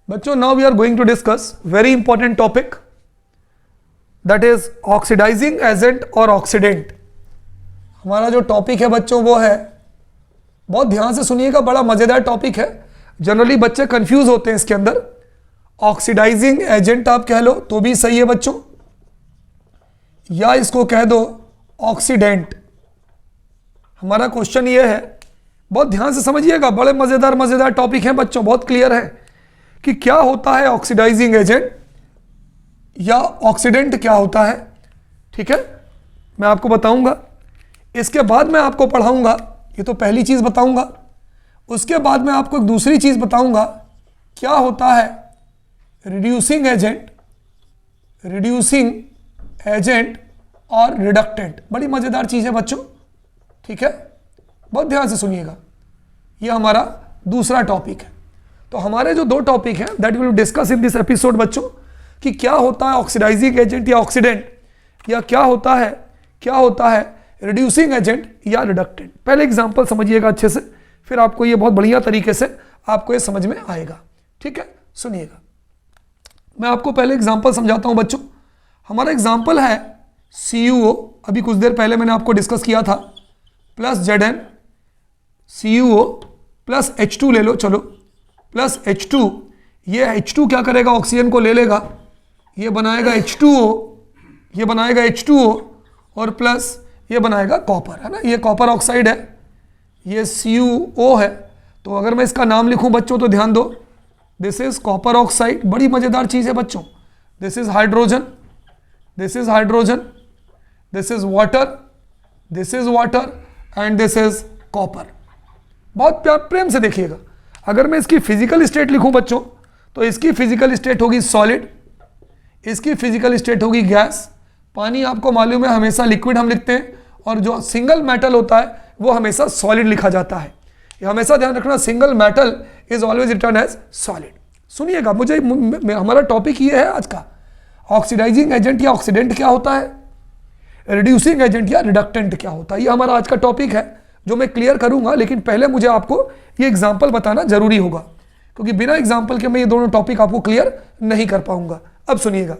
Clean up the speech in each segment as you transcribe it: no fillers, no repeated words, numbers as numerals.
बच्चों now we are going to discuss very important topic that is oxidising agent और oxidant. हमारा जो topic है बच्चों वो है, बहुत ध्यान से सुनिएगा, बड़ा मजेदार टॉपिक है। जनरली बच्चे कंफ्यूज होते हैं इसके अंदर। ऑक्सीडाइजिंग एजेंट आप कह लो तो भी सही है बच्चों, या इसको कह दो ऑक्सीडेंट। हमारा क्वेश्चन ये है, बहुत ध्यान से समझिएगा, बड़े मजेदार टॉपिक है बच्चों, बहुत क्लियर है कि क्या होता है ऑक्सीडाइजिंग एजेंट या ऑक्सीडेंट क्या होता है। ठीक है, मैं आपको बताऊंगा, इसके बाद मैं आपको पढ़ाऊंगा। ये तो पहली चीज बताऊंगा, उसके बाद मैं आपको एक दूसरी चीज बताऊंगा, क्या होता है रिड्यूसिंग एजेंट और रिडक्टेंट। बड़ी मजेदार चीज है बच्चों, ठीक है, बहुत ध्यान से सुनिएगा। ये हमारा दूसरा टॉपिक है। तो हमारे जो दो टॉपिक हैं that will discuss in this episode बच्चों, कि क्या होता है ऑक्सीडाइजिंग एजेंट या ऑक्सीडेंट, या क्या होता है रिड्यूसिंग एजेंट या रिडक्टेंट। पहले एग्जांपल समझिएगा अच्छे से, फिर आपको ये बहुत बढ़िया तरीके से आपको ये समझ में आएगा। ठीक है, सुनिएगा, मैं आपको पहले एग्जांपल समझाता हूं बच्चों। हमारा एग्जांपल है CuO, अभी कुछ देर पहले मैंने आपको डिस्कस किया था, plus Zn CuO plus H2 ले लो, चलो प्लस H2। ये H2 क्या करेगा, ऑक्सीजन को ले लेगा, ये बनाएगा H2O, और प्लस ये बनाएगा कॉपर, है ना, ये कॉपर ऑक्साइड है, ये CuO है। तो अगर मैं इसका नाम लिखूं बच्चों तो ध्यान दो, दिस इज कॉपर ऑक्साइड। बड़ी मजेदार चीज है बच्चों, this is hydrogen, this is water and this is copper. बहुत प्यार प्रेम से देखिएगा। अगर मैं इसकी फिजिकल स्टेट लिखूं बच्चों तो इसकी फिजिकल स्टेट होगी सॉलिड, इसकी फिजिकल स्टेट होगी गैस। पानी आपको मालूम है हमेशा लिक्विड हम लिखते हैं, और जो सिंगल मेटल होता है वो हमेशा सॉलिड लिखा जाता है। ये हमेशा ध्यान रखना, single metal is always return as solid. सुनिएगा, हमारा टॉपिक ये है आज का, ऑक्सीडाइजिंग एजेंट या ऑक्सीडेंट क्या होता है, रिड्यूसिंग एजेंट या रिडक्टेंट क्या होता है। ये हमारा आज का टॉपिक है जो मैं क्लियर करूंगा, लेकिन पहले मुझे आपको ये एग्जाम्पल बताना जरूरी होगा, क्योंकि बिना एग्जाम्पल के मैं ये दोनों टॉपिक आपको क्लियर नहीं कर पाऊंगा। अब सुनिएगा,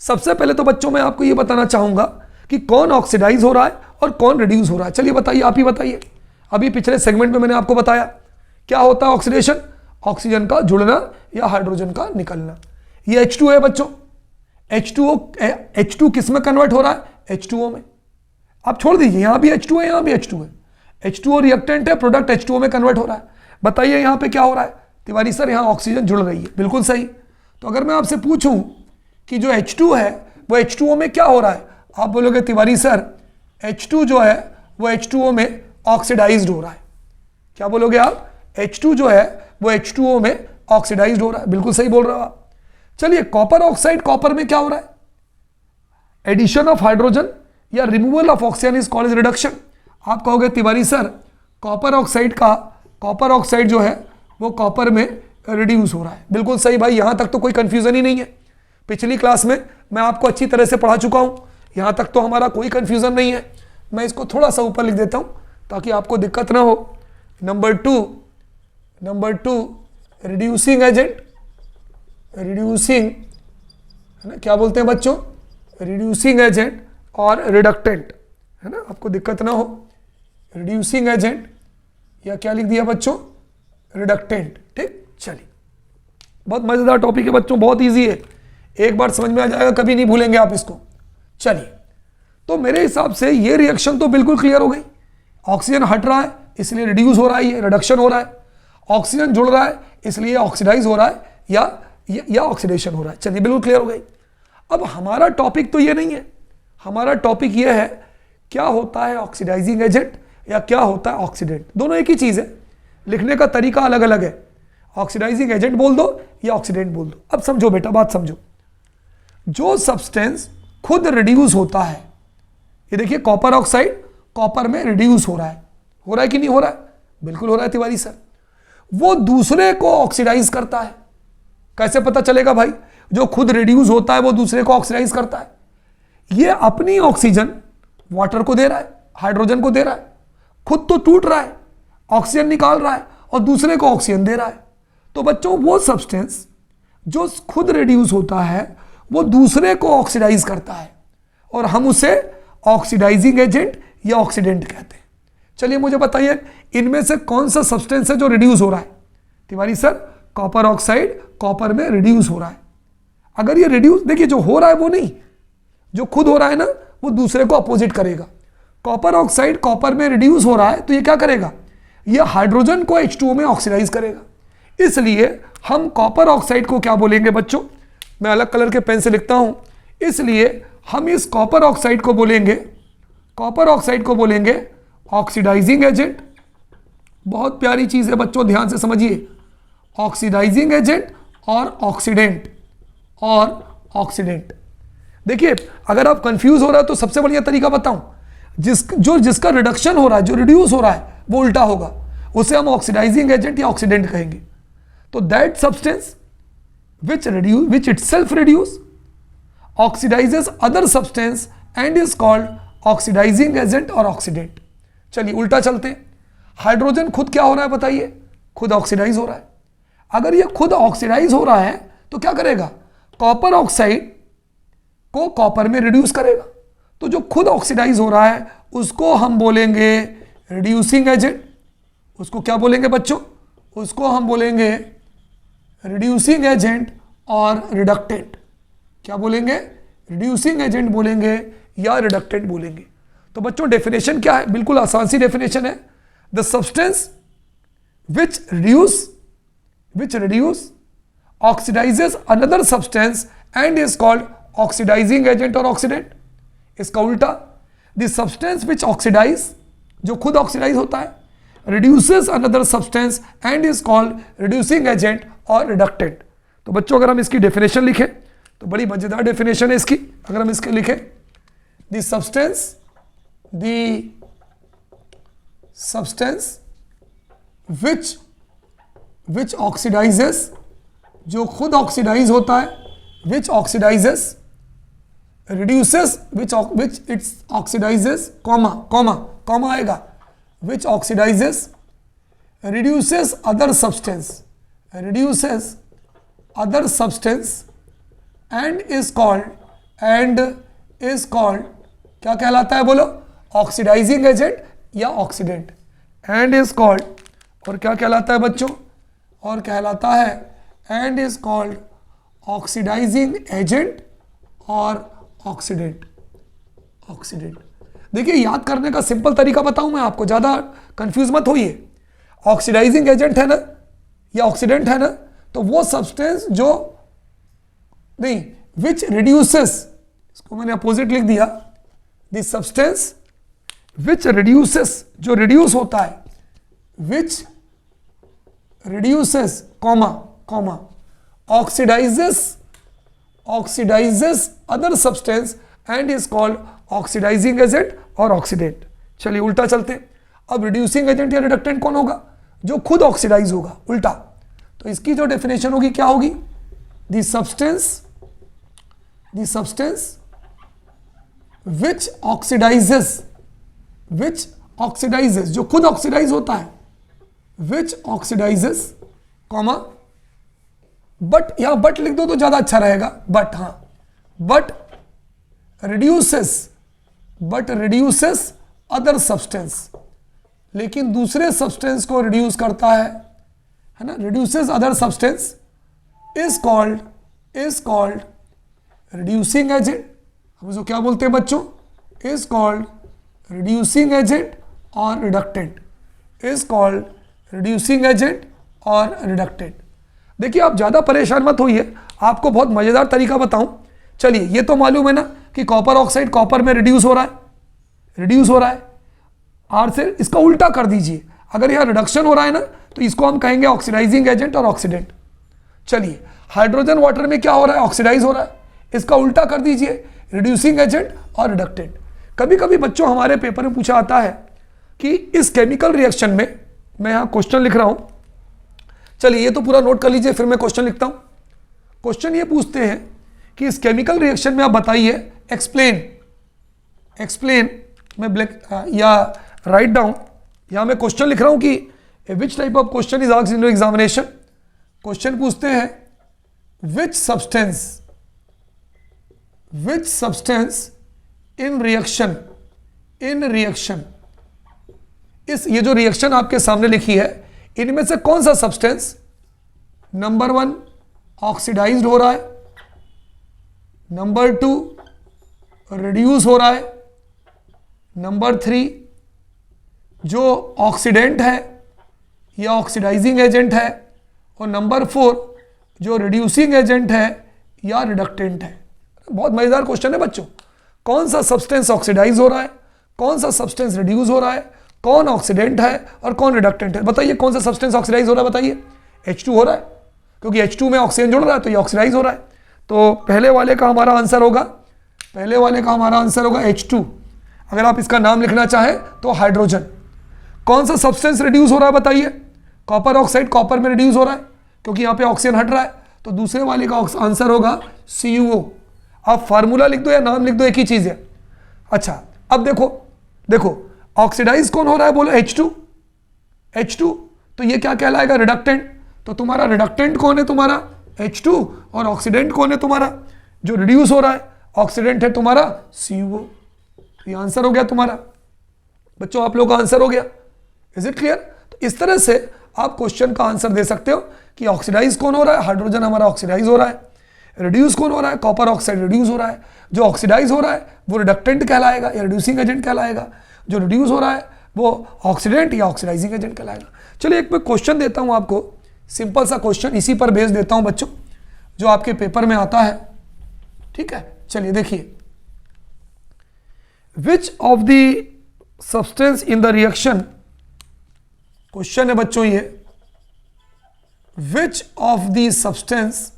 सबसे पहले तो बच्चों मैं आपको ये बताना चाहूंगा कि कौन ऑक्सीडाइज हो रहा है और कौन रिड्यूस हो रहा है। चलिए बताइए, आप ही बताइए। अभी पिछले सेगमेंट में मैंने आपको बताया क्या होता है ऑक्सीडेशन, ऑक्सीजन का जुड़ना या हाइड्रोजन का निकलना। ये H2 है बच्चों, H2 किस में कन्वर्ट हो रहा है, H2O में। आप छोड़ दीजिए, यहां भी H2 है, यहां भी H2 है, H2O रिएक्टेंट है, प्रोडक्ट H2O में कन्वर्ट हो रहा है। बताइए यहां पे क्या हो रहा है तिवारी सर, यहां ऑक्सीजन जुड़ रही है, बिल्कुल सही। तो अगर मैं आपसे पूछूं कि जो H2 है वो H2O में क्या हो रहा है, आप बोलोगे तिवारी सर H2 जो है वो H2O में ऑक्सीडाइज्ड हो रहा है। क्या बोलोगे आप, H2 जो है वो H2O में ऑक्सीडाइज्ड हो रहा है, बिल्कुल सही बोल रहे हो आप। चलिए कॉपर ऑक्साइड, कॉपर में क्या हो रहा है, एडिशन ऑफ हाइड्रोजन या removal of oxygen is called reduction. आप कहोगे तिवारी सर कॉपर ऑक्साइड जो है वो कॉपर में रिड्यूस हो रहा है, बिल्कुल सही भाई, यहां तक तो कोई कंफ्यूजन ही नहीं है। पिछली क्लास में मैं आपको अच्छी तरह से पढ़ा चुका हूं, यहां तक तो हमारा कोई कंफ्यूजन नहीं है। मैं इसको थोड़ा सा ऊपर लिख देता हूं ताकि आपको दिक्कत ना हो। Number two reducing agent, reducing है ना, क्या बोलते हैं बच्चों, रिड्यूसिंग एजेंट और रिडक्टेंट, है ना, आपको दिक्कत ना हो। रिड्यूसिंग एजेंट या क्या लिख दिया बच्चों, रिडक्टेंट। ठीक, चलिए, बहुत मजेदार टॉपिक है बच्चों, बहुत इजी है, एक बार समझ में आ जाएगा, कभी नहीं भूलेंगे आप इसको। चलिए, तो मेरे हिसाब से ये रिएक्शन तो बिल्कुल क्लियर हो गई। ऑक्सीजन हट रहा है इसलिए रिड्यूस हो रहा है, ये रिडक्शन हो रहा है। ऑक्सीजन जुड़ रहा है इसलिए ऑक्सीडाइज हो रहा है या ऑक्सीडेशन हो रहा है। चलिए, बिल्कुल क्लियर हो गई। अब हमारा टॉपिक तो ये नहीं है, हमारा टॉपिक ये है क्या होता है ऑक्सीडाइजिंग एजेंट या क्या होता है ऑक्सीडेंट। दोनों एक ही चीज है, लिखने का तरीका अलग अलग है। ऑक्सीडाइजिंग एजेंट बोल दो या ऑक्सीडेंट बोल दो। अब समझो बेटा, बात समझो, जो सब्सटेंस खुद रिड्यूस होता है, ये देखिए कॉपर ऑक्साइड कॉपर में रिड्यूस हो रहा है कि नहीं हो रहा है, बिल्कुल हो रहा है तिवारी सर। वो दूसरे को ऑक्सीडाइज करता है। कैसे पता चलेगा भाई, जो खुद रिड्यूस होता है वो दूसरे को ऑक्सीडाइज करता है। ये अपनी ऑक्सीजन वाटर को दे रहा है, हाइड्रोजन को दे रहा है, खुद तो टूट रहा है, ऑक्सीजन निकाल रहा है और दूसरे को ऑक्सीजन दे रहा है। तो बच्चों वो सब्सटेंस जो खुद रिड्यूस होता है वो दूसरे को ऑक्सीडाइज करता है और हम उसे ऑक्सीडाइजिंग एजेंट या ऑक्सीडेंट कहते हैं। चलिए मुझे बताइए इनमें से कौन सा सब्सटेंस है जो रिड्यूस हो रहा है? Tiwari sir copper oxide copper में रिड्यूस हो रहा है। अगर ये रिड्यूस, देखिए जो हो रहा है वो नहीं, जो खुद हो रहा है ना वो दूसरे को अपोजिट करेगा। कॉपर ऑक्साइड कॉपर में रिड्यूस हो रहा है तो ये क्या करेगा? ये हाइड्रोजन को H2O में ऑक्सीडाइज करेगा। इसलिए हम कॉपर ऑक्साइड को क्या बोलेंगे बच्चों? मैं अलग कलर के पेन से लिखता हूं। इसलिए हम इस कॉपर ऑक्साइड को बोलेंगे ऑक्सीडाइजिंग एजेंट। बहुत प्यारी चीज है बच्चों, ध्यान से समझिए। ऑक्सीडाइजिंग एजेंट और ऑक्सीडेंट। देखिए अगर आप कंफ्यूज हो रहा है तो सबसे बढ़िया तरीका बताऊं, जिसका रिडक्शन हो रहा है, जो रिड्यूस हो रहा है वो उल्टा होगा, उसे हम ऑक्सीडाइजिंग एजेंट या ऑक्सीडेंट कहेंगे। तो that substance which itself reduce oxidizes other substance and is called oxidizing agent or oxidant। चलिए उल्टा चलते हैं। हाइड्रोजन खुद क्या हो रहा है बताइए? खुद ऑक्सीडाइज हो रहा है। अगर ये खुद ऑक्सीडाइज हो रहा है तो क्या करेगा? कॉपर ऑक्साइड को कॉपर में रिड्यूस करेगा। तो जो खुद ऑक्सीडाइज हो रहा है उसको हम बोलेंगे रिड्यूसिंग एजेंट। उसको क्या बोलेंगे बच्चों? उसको हम बोलेंगे रिड्यूसिंग एजेंट और रिडक्टेंट। क्या बोलेंगे? रिड्यूसिंग एजेंट बोलेंगे या रिडक्टेंट बोलेंगे। तो बच्चों डेफिनेशन क्या है? बिल्कुल आसान सी डेफिनेशन है। The substance which reduce oxidises another substance and is called oxidising agent और ऑक्सीडेंट। इसका उल्टा, द सब्सटेंस विच ऑक्सीडाइज, जो खुद ऑक्सीडाइज होता है, reduces another substance and is called reducing agent और रिडक्टेंट। तो बच्चों अगर हम इसकी डेफिनेशन लिखें तो बड़ी मजेदार डेफिनेशन है इसकी। अगर हम इसके लिखें, द सब्सटेंस विच ऑक्सीडाइजेस, जो खुद ऑक्सीडाइज होता है, which oxidizes, reduces which it's oxidizes, comma आएगा, which oxidizes, reduces other substance and is called क्या कहलाता है बोलो? ऑक्सीडाइजिंग एजेंट या ऑक्सीडेंट। and is called, और क्या कहलाता है बच्चों? और कहलाता है and is called oxidising agent और ऑक्सीडेंट। देखिए याद करने का सिंपल तरीका बताऊं मैं आपको, ज्यादा कंफ्यूज मत होइए। ऑक्सीडाइजिंग एजेंट है ना या ऑक्सीडेंट है ना, तो वो सब्सटेंस जो नहीं, विच रिड्यूसेस, इसको मैंने अपोजिट लिख दिया, द सब्सटेंस विच रिड्यूसेस, जो रिड्यूस होता है, which reduces comma oxidizes other substance and is called oxidising agent और ऑक्सीडेंट। चलिए उल्टा चलते हैं। अब रिड्यूसिंग एजेंट या रिडक्टेंट कौन होगा? जो खुद ऑक्सीडाइज होगा, उल्टा। तो इसकी जो डेफिनेशन होगी क्या होगी? द सब्सटेंस विच ऑक्सीडाइजेस, जो खुद ऑक्सीडाइज होता है, विच ऑक्सीडाइजेस कॉमा, बट यहां बट लिख दो तो ज्यादा अच्छा रहेगा, बट, हाँ, बट रिड्यूसेस अदर सब्सटेंस, लेकिन दूसरे सब्सटेंस को रिड्यूस करता है ना, reduces other substance, is called reducing agent. हम इसको क्या बोलते हैं बच्चों? इज कॉल्ड रिड्यूसिंग एजेंट और reductant, is called reducing agent और रिडक्टेंट। देखिए आप ज्यादा परेशान मत होइए, आपको बहुत मजेदार तरीका बताऊं। चलिए ये तो मालूम है ना कि कॉपर ऑक्साइड कॉपर में रिड्यूस हो रहा है आर से, इसका उल्टा कर दीजिए। अगर यह रिडक्शन हो रहा है ना तो इसको हम कहेंगे ऑक्सीडाइजिंग एजेंट और ऑक्सीडेंट। चलिए हाइड्रोजन वाटर में क्या हो रहा है? ऑक्सीडाइज हो रहा है, इसका उल्टा कर दीजिए, रिड्यूसिंग एजेंट और रिडक्टेंट। कभी कभी बच्चों हमारे पेपर में पूछा आता है कि इस केमिकल रिएक्शन में, मैं यहां क्वेश्चन लिख रहा हूं, चलिए ये तो पूरा नोट कर लीजिए, फिर मैं क्वेश्चन लिखता हूं। क्वेश्चन ये पूछते हैं कि इस केमिकल रिएक्शन में आप बताइए, एक्सप्लेन, मैं ब्लैक या राइट डाउन, यहां मैं क्वेश्चन लिख रहा हूं कि which type of question is asked in examination. Question पूछते हैं विच सब्सटेंस इन रिएक्शन, इस ये जो रिएक्शन आपके सामने लिखी है इनमें से कौन सा सब्सटेंस नंबर 1 ऑक्सीडाइज्ड हो रहा है, नंबर 2 रिड्यूस हो रहा है, नंबर 3 जो ऑक्सीडेंट है या ऑक्सीडाइजिंग एजेंट है, और नंबर 4 जो रिड्यूसिंग एजेंट है या रिडक्टेंट है। बहुत मजेदार क्वेश्चन है बच्चों। कौन सा सब्सटेंस ऑक्सीडाइज हो रहा है, कौन सा सब्सटेंस रिड्यूस हो रहा है, कौन ऑक्सीडेंट है और कौन रिडक्टेंट है। बताइए कौन सा सब्सटेंस ऑक्सीडाइज हो रहा है, बताइए। H2 हो रहा है, क्योंकि H2 में ऑक्सीजन जुड़ रहा है तो ये ऑक्सीडाइज हो रहा है। तो पहले वाले का हमारा आंसर होगा H2। अगर आप इसका नाम लिखना चाहें तो हाइड्रोजन। कौन सा सब्सटेंस रिड्यूस हो रहा है बताइए। कॉपर ऑक्साइड, कॉपर में रिड्यूस हो रहा है क्योंकि यहाँ पे ऑक्सीजन हट रहा है, तो दूसरे वाले का आंसर होगा CuO। आप फार्मूला लिख दो या नाम लिख दो, एक ही चीज है। अच्छा अब देखो ऑक्सीडाइज कौन हो रहा है, बोलो H2। तो ये क्या कहलाएगा, रिडक्टेंट। तो तुम्हारा रिडक्टेंट कौन है, तुम्हारा H2, और ऑक्सीडेंट कौन है तुम्हारा, जो रिड्यूस हो रहा है, ऑक्सीडेंट है तुम्हारा CuO। तो ये आंसर हो गया तुम्हारा। बच्चों आप लोगों का आंसर हो गया। Is it clear. तो इस तरह से आप क्वेश्चन का आंसर दे सकते हो कि ऑक्सीडाइज कौन हो रहा है, हाइड्रोजन हमारा ऑक्सीडाइज हो रहा है। रिड्यूस कौन हो रहा है, कॉपर ऑक्साइड रिड्यूस हो रहा है। जो ऑक्सीडाइज हो रहा है वो रिडक्टेंट कहलाएगा या रिड्यूसिंग एजेंट कहलाएगा। जो रिड्यूस हो रहा है वो ऑक्सीडेंट या ऑक्सीडाइजिंग एजेंट कहलाएगा। चलिए एक मैं क्वेश्चन देता हूं आपको, सिंपल सा क्वेश्चन, इसी पर बेस देता हूं बच्चों, जो आपके पेपर में आता है। ठीक है, चलिए देखिए। विच of the substance in the reaction, question है बच्चों ये, विच of the substance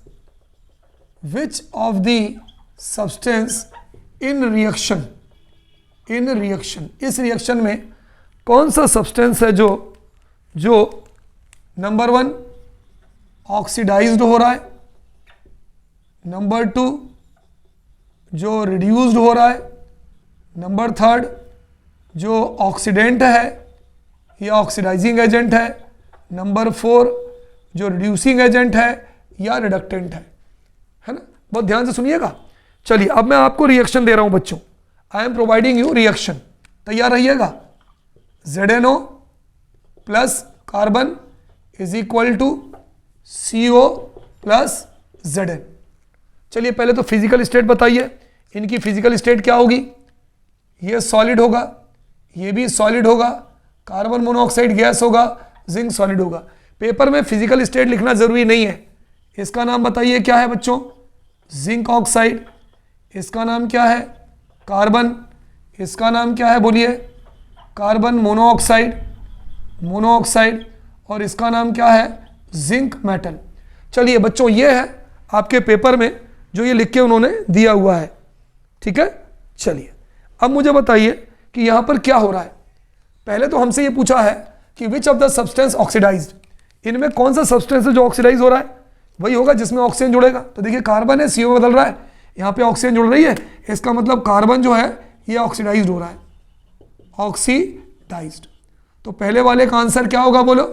in reaction, इस रिएक्शन में कौन सा सब्सटेंस है जो नंबर 1 ऑक्सीडाइज्ड हो रहा है, नंबर 2 जो रिड्यूस्ड हो रहा है, नंबर 3 जो ऑक्सीडेंट है या ऑक्सीडाइजिंग एजेंट है, नंबर 4 जो रिड्यूसिंग एजेंट है या रिडक्टेंट है ना। बहुत ध्यान से सुनिएगा। चलिए अब मैं आपको रिएक्शन दे रहा हूं बच्चों। I am providing you reaction, तैयार रहिएगा। ZNO plus carbon is equal to CO plus Zn। चलिए पहले तो फिजिकल स्टेट बताइए, इनकी फिजिकल स्टेट क्या होगी। ये सॉलिड होगा, ये भी सॉलिड होगा, कार्बन मोनोऑक्साइड गैस होगा, जिंक सॉलिड होगा। पेपर में फिजिकल स्टेट लिखना जरूरी नहीं है। इसका नाम बताइए क्या है बच्चों, जिंक ऑक्साइड। इसका नाम क्या है, कार्बन। इसका नाम क्या है बोलिए, कार्बन मोनोऑक्साइड। और इसका नाम क्या है, जिंक मेटल। चलिए बच्चों ये है आपके पेपर में जो ये लिख के उन्होंने दिया हुआ है। ठीक है, चलिए अब मुझे बताइए कि यहां पर क्या हो रहा है। पहले तो हमसे ये पूछा है कि which of the substance oxidised, इनमें कौन सा सब्सटेंस है जो ऑक्सीडाइज हो रहा है। वही होगा जिसमें ऑक्सीजन जुड़ेगा। तो देखिए कार्बन है, CO बदल रहा है, यहाँ पे ऑक्सीजन जुड़ रही है, इसका मतलब कार्बन जो है ये ऑक्सीडाइज्ड हो रहा है, ऑक्सीडाइज्ड। तो पहले वाले का आंसर क्या होगा बोलो,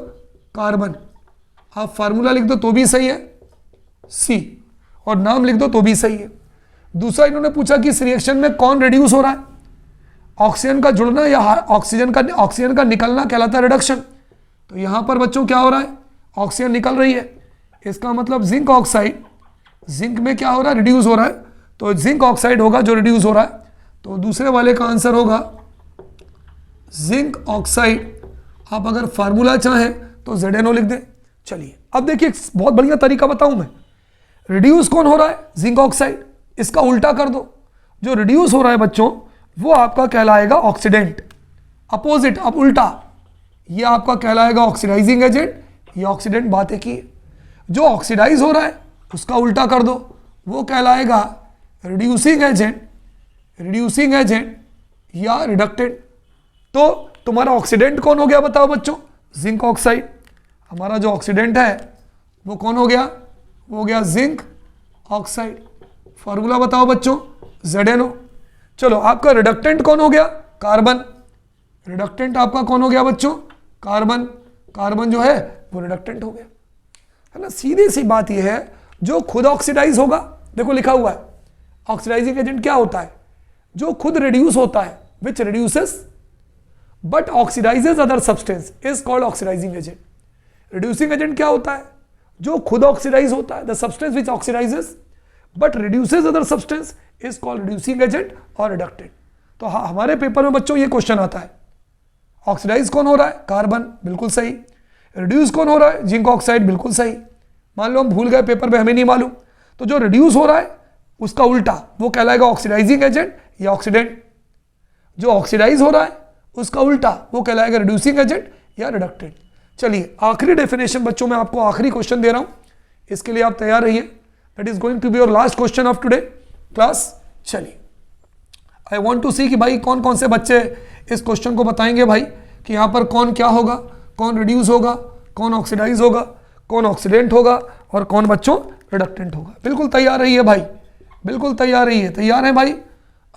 कार्बन। आप फार्मूला लिख दो तो भी सही है C, और नाम लिख दो तो भी सही है। दूसरा इन्होंने पूछा कि इस रिएक्शन में कौन रिड्यूस हो रहा है, ऑक्सीजन का जुड़ना या ऑक्सीजन का निकलना कहलाता है रिडक्शन। तो यहां पर बच्चों क्या हो रहा है, ऑक्सीजन निकल रही है, इसका मतलब जिंक ऑक्साइड, जिंक में क्या हो रहा है, रिड्यूस हो रहा है। तो जिंक ऑक्साइड होगा जो रिड्यूस हो रहा है। तो दूसरे वाले का आंसर होगा जिंक ऑक्साइड। आप अगर फार्मूला चाहें तो ZNO लिख दें। चलिए अब देखिए बहुत बढ़िया तरीका बताऊं मैं। रिड्यूस कौन हो रहा है, जिंक ऑक्साइड। इसका उल्टा कर दो, जो रिड्यूस हो रहा है बच्चों वो आपका कहलाएगा ऑक्सीडेंट। अपोजिट, अब उल्टा, ये आपका कहलाएगा ऑक्सीडाइजिंग एजेंट, ये ऑक्सीडेंट। बात एक ही है। जो ऑक्सीडाइज हो रहा है उसका उल्टा कर दो, वो कहलाएगा रिड्यूसिंग एजेंट या रिडक्टेंट। तो तुम्हारा ऑक्सीडेंट कौन हो गया बताओ बच्चों, जिंक ऑक्साइड। हमारा जो ऑक्सीडेंट है वो कौन हो गया, वो हो गया जिंक ऑक्साइड। फॉर्मूला बताओ बच्चों, ZNO। चलो आपका रिडक्टेंट कौन हो गया, कार्बन। रिडक्टेंट आपका कौन हो गया बच्चों, कार्बन। कार्बन जो है वो रिडक्टेंट हो गया। है ना। सीधी सी बात यह है, जो खुद ऑक्सीडाइज होगा, देखो लिखा हुआ है ऑक्सीडाइजिंग एजेंट क्या होता है, जो खुद रिड्यूस होता है, which reduces but oxidizes other substance is called oxidising agent. Reducing agent क्या होता है, जो खुद ऑक्सीडाइज होता है, the substance which oxidizes but reduces other substance is called reducing agent और रिडक्टेंट। तो हमारे पेपर में बच्चों ये क्वेश्चन आता है, ऑक्सीडाइज कौन हो रहा है, कार्बन, बिल्कुल सही। रिड्यूस कौन हो रहा है, जिंक ऑक्साइड, बिल्कुल सही। मान लो हम भूल गए पेपर में, हमें नहीं मालूम, तो जो रिड्यूस हो रहा है उसका उल्टा वो कहलाएगा ऑक्सीडाइजिंग एजेंट या ऑक्सीडेंट। जो ऑक्सीडाइज हो रहा है उसका उल्टा वो कहलाएगा रिड्यूसिंग एजेंट या रिडक्टेंट। चलिए आखिरी डेफिनेशन बच्चों, मैं आपको आखिरी क्वेश्चन दे रहा हूं, इसके लिए आप तैयार रहिए। That is going to be your last question of today class. चलिए आई वांट टू सी कि भाई कौन कौन से बच्चे इस क्वेश्चन को बताएंगे भाई, कि यहां पर कौन क्या होगा, कौन रिड्यूस होगा, कौन ऑक्सीडाइज होगा, कौन ऑक्सीडेंट होगा और कौन बच्चों रिडक्टेंट होगा। बिल्कुल तैयार रहिए भाई, बिल्कुल तैयार रहिए। तैयार हैं भाई,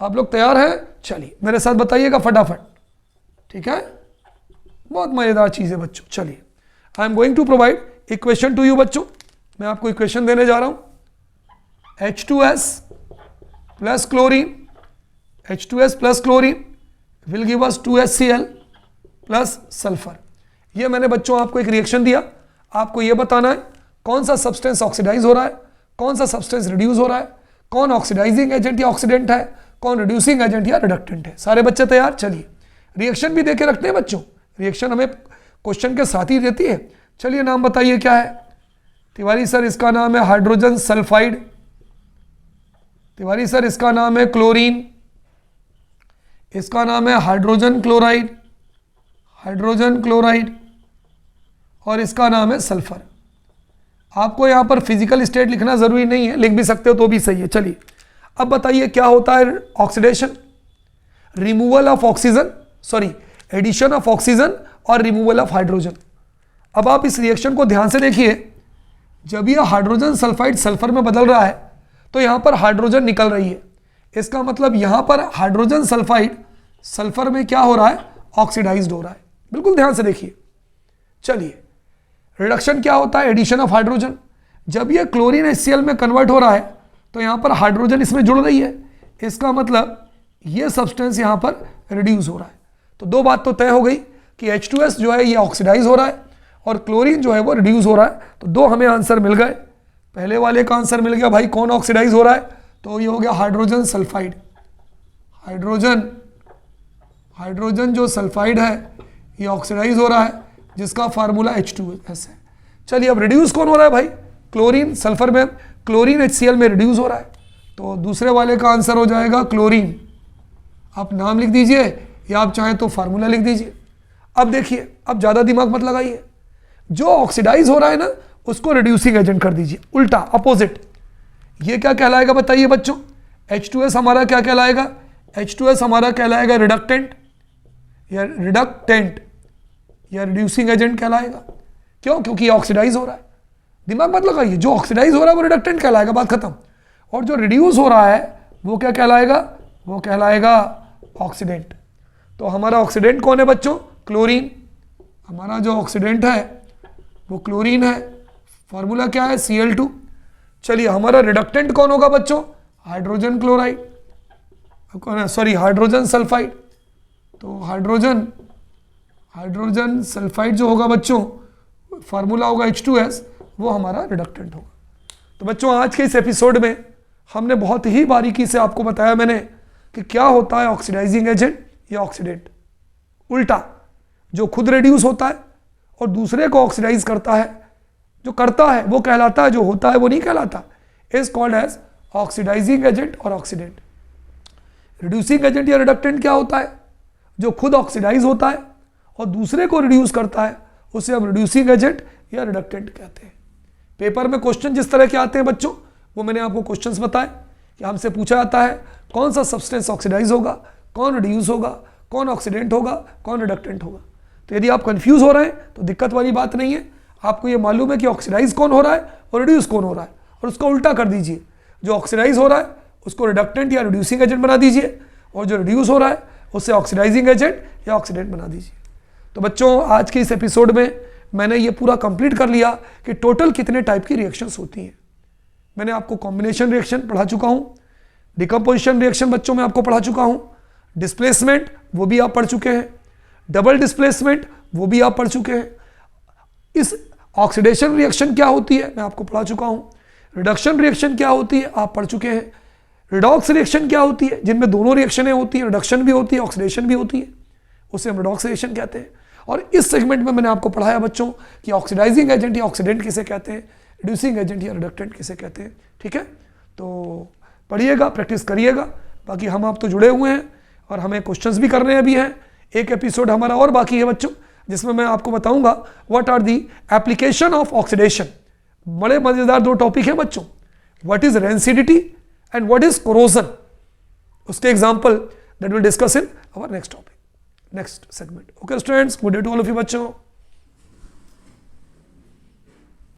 आप लोग तैयार हैं? चलिए मेरे साथ बताइएगा फटाफट, ठीक है। बहुत मजेदार चीज है बच्चों। चलिए I am going to provide equation to you बच्चों, मैं आपको इक्वेशन देने जा रहा हूं। H2S plus chlorine, H2S plus chlorine will give us 2HCl plus sulphur. ये मैंने बच्चों आपको एक रिएक्शन दिया, आपको ये बताना है कौन सा सब्सटेंस ऑक्सीडाइज हो रहा है, कौन सा सब्सटेंस रिड्यूस हो रहा है, कौन ऑक्सीडाइजिंग एजेंट या ऑक्सीडेंट है, कौन रिड्यूसिंग एजेंट या रिडक्टेंट है। सारे बच्चे तैयार? चलिए रिएक्शन भी देके रखते हैं बच्चों, रिएक्शन हमें क्वेश्चन के साथ ही देती है। चलिए नाम बताइए क्या है? तिवारी सर इसका नाम है हाइड्रोजन सल्फाइड, तिवारी सर इसका नाम है क्लोरीन, इसका नाम है हाइड्रोजन क्लोराइड, हाइड्रोजन क्लोराइड, और इसका नाम है सल्फर। आपको यहां पर फिजिकल स्टेट लिखना जरूरी नहीं है, लिख भी सकते हो तो भी सही है। चलिए अब बताइए क्या होता है oxidation, removal of oxygen, sorry addition of oxygen और रिमूवल ऑफ हाइड्रोजन। अब आप इस रिएक्शन को ध्यान से देखिए, जब यह हाइड्रोजन सल्फाइड सल्फर में बदल रहा है तो यहां पर हाइड्रोजन निकल रही है, इसका मतलब यहां पर हाइड्रोजन सल्फाइड सल्फर में क्या हो रहा है, ऑक्सीडाइज्ड हो रहा है। बिल्कुल ध्यान से देखिए। चलिए रिडक्शन क्या होता है, एडिशन ऑफ हाइड्रोजन। जब यह क्लोरीन HCl में कन्वर्ट हो रहा है तो यहां पर हाइड्रोजन इसमें जुड़ रही है, इसका मतलब यह सब्सटेंस यहां पर रिड्यूस हो रहा है। तो दो बात तो तय हो गई कि H2S जो है ये ऑक्सीडाइज हो रहा है और क्लोरीन जो है वो रिड्यूस हो रहा है। तो दो हमें आंसर मिल गए। पहले वाले का आंसर मिल गया भाई कौन ऑक्सीडाइज हो रहा है, तो ये हो गया हाइड्रोजन सल्फाइड। हाइड्रोजन जो सल्फाइड है ये ऑक्सीडाइज हो रहा है, जिसका फार्मूला H2S है। चलिए अब रिड्यूस कौन हो रहा है भाई, क्लोरीन सल्फर में, क्लोरीन HCl में रिड्यूस हो रहा है, तो दूसरे वाले का आंसर हो जाएगा क्लोरीन। आप नाम लिख दीजिए या आप चाहें तो फार्मूला लिख दीजिए। अब देखिए, अब ज्यादा दिमाग मत लगाइए, जो ऑक्सीडाइज हो रहा है ना उसको रिड्यूसिंग एजेंट कर दीजिए, उल्टा अपोजिट। ये क्या कहलाएगा बताइए बच्चों, H2S हमारा क्या कहलाएगा, H2S हमारा कहलाएगा रिडक्टेंट या रिड्यूसिंग एजेंट कहलाएगा। क्यों? क्योंकि ऑक्सीडाइज हो रहा है। दिमाग मत लगाइए, जो ऑक्सीडाइज हो रहा है वो रिडक्टेंट कहलाएगा, बात खत्म। और जो रिड्यूस हो रहा है वो क्या कहलाएगा, वो कहलाएगा ऑक्सीडेंट। तो हमारा ऑक्सीडेंट कौन है बच्चों, क्लोरीन। हमारा जो ऑक्सीडेंट है वो क्लोरीन है, फॉर्मूला क्या है Cl2। चलिए हमारा रिडक्टेंट कौन होगा बच्चों, hydrogen chloride, sorry hydrogen sulphide. तो हाइड्रोजन सल्फाइड जो होगा बच्चों, फार्मूला होगा H2S, वो हमारा रिडक्टेंट होगा। तो बच्चों आज के इस एपिसोड में हमने बहुत ही बारीकी से आपको बताया मैंने कि क्या होता है ऑक्सीडाइजिंग एजेंट या ऑक्सीडेंट। उल्टा, जो खुद रिड्यूस होता है और दूसरे को ऑक्सीडाइज करता है, जो करता है वो कहलाता है, जो होता है वो नहीं कहलाता। Is called as oxidizing agent और ऑक्सीडेंट। रिड्यूसिंग एजेंट या रिडक्टेंट क्या होता है, जो खुद ऑक्सीडाइज होता है और दूसरे को रिड्यूस करता है, उसे हम रिड्यूसिंग एजेंट या रिडक्टेंट कहते हैं। पेपर में क्वेश्चन जिस तरह के आते हैं बच्चों, वो मैंने आपको क्वेश्चंस बताए कि हमसे पूछा जाता है कौन सा सब्सटेंस ऑक्सीडाइज होगा, कौन रिड्यूस होगा, कौन ऑक्सीडेंट होगा, कौन रिडक्टेंट होगा। तो यदि आप कंफ्यूज हो रहे हैं तो दिक्कत वाली बात नहीं है, आपको ये मालूम है कि ऑक्सीडाइज कौन हो रहा है और रिड्यूस कौन हो रहा है, और उसका उल्टा कर दीजिए। जो ऑक्सीडाइज हो रहा है उसको रिडक्टेंट या रिड्यूसिंग एजेंट बना दीजिए, और जो रिड्यूस हो रहा है उससे ऑक्सीडाइजिंग एजेंट या ऑक्सीडेंट बना दीजिए। तो बच्चों आज के इस एपिसोड में मैंने ये पूरा कंप्लीट कर लिया कि टोटल कितने टाइप की रिएक्शंस होती हैं। मैंने आपको कॉम्बिनेशन रिएक्शन पढ़ा चुका हूं, डिकम्पोजिशन रिएक्शन बच्चों में आपको पढ़ा चुका हूं, डिस्प्लेसमेंट वो भी आप पढ़ चुके हैं, डबल डिस्प्लेसमेंट वो भी आप पढ़ चुके हैं। इस ऑक्सीडेशन रिएक्शन क्या होती है मैं आपको पढ़ा चुका हूं, रिडक्शन रिएक्शन क्या होती है आप पढ़ चुके हैं, रिडॉक्स रिएक्शन क्या होती है जिनमें दोनों रिएक्शनें होती हैं, रिडक्शन भी होती है ऑक्सीडेशन भी होती है, उसे हम रिडॉक्स रिएक्शन कहते हैं। और इस सेगमेंट में मैंने आपको पढ़ाया बच्चों कि ऑक्सीडाइजिंग एजेंट या ऑक्सीडेंट किसे कहते हैं, रिड्यूसिंग एजेंट या रिडक्टेंट किसे कहते हैं। ठीक है, तो पढ़िएगा, प्रैक्टिस करिएगा। बाकी हम आप तो जुड़े हुए हैं और हमें क्वेश्चंस भी करने अभी हैं। एक एपिसोड हमारा और बाकी है बच्चों जिसमें मैं आपको बताऊंगा what are the application of oxidation. बड़े मजेदार 2 टॉपिक हैं बच्चों, what is rancidity and what is corrosion. उसके example that will discuss in our next topic, next segment. Okay students, good day to all of you बच्चों।